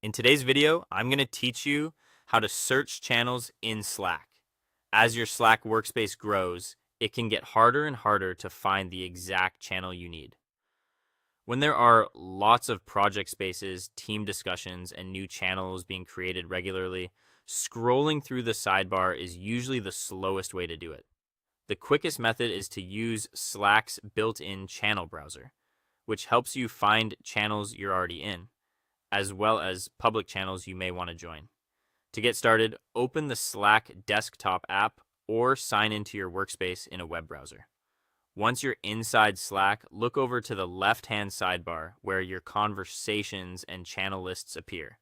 In today's video, I'm going to teach you how to search channels in Slack. As your Slack workspace grows, it can get harder and harder to find the exact channel you need. When there are lots of project spaces, team discussions, and new channels being created regularly, scrolling through the sidebar is usually the slowest way to do it. The quickest method is to use Slack's built-in channel browser, which helps you find channels you're already in, as well as public channels you may want to join. To get started, open the Slack desktop app or sign into your workspace in a web browser. Once you're inside Slack, look over to the left-hand sidebar where your conversations and channel lists appear.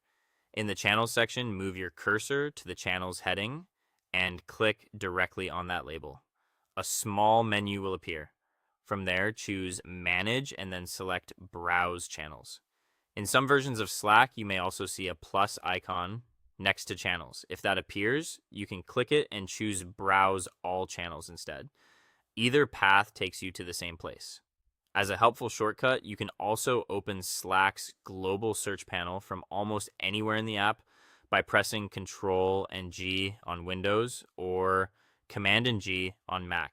In the channels section, move your cursor to the channels heading and click directly on that label. A small menu will appear. From there, choose Manage and then select Browse Channels. In some versions of Slack, you may also see a plus icon next to channels. If that appears, you can click it and choose Browse All Channels instead. Either path takes you to the same place. As a helpful shortcut, you can also open Slack's global search panel from almost anywhere in the app by pressing Ctrl and G on Windows or Command and G on Mac.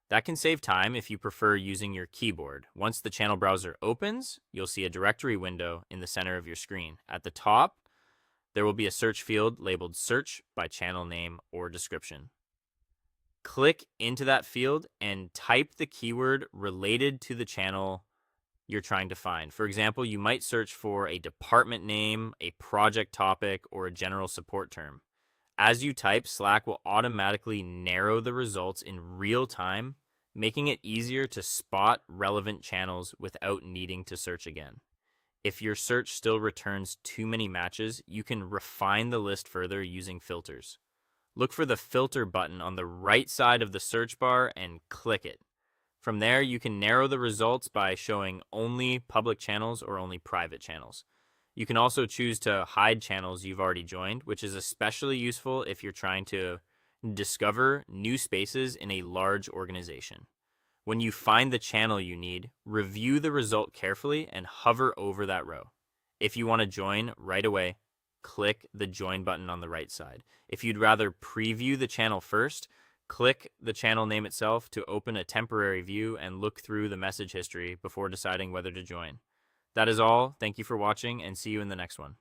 That can save time if you prefer using your keyboard. Once the channel browser opens, you'll see a directory window in the center of your screen. At the top, there will be a search field labeled Search by Channel Name or Description. Click into that field and type the keyword related to the channel you're trying to find. For example, you might search for a department name, a project topic, or a general support term. As you type, Slack will automatically narrow the results in real time, making it easier to spot relevant channels without needing to search again. If your search still returns too many matches, you can refine the list further using filters. Look for the filter button on the right side of the search bar and click it. From there, you can narrow the results by showing only public channels or only private channels. You can also choose to hide channels you've already joined, which is especially useful if you're trying to discover new spaces in a large organization. When you find the channel you need, review the result carefully and hover over that row. If you want to join right away, click the join button on the right side. If you'd rather preview the channel first, click the channel name itself to open a temporary view and look through the message history before deciding whether to join. That is all. Thank you for watching and see you in the next one.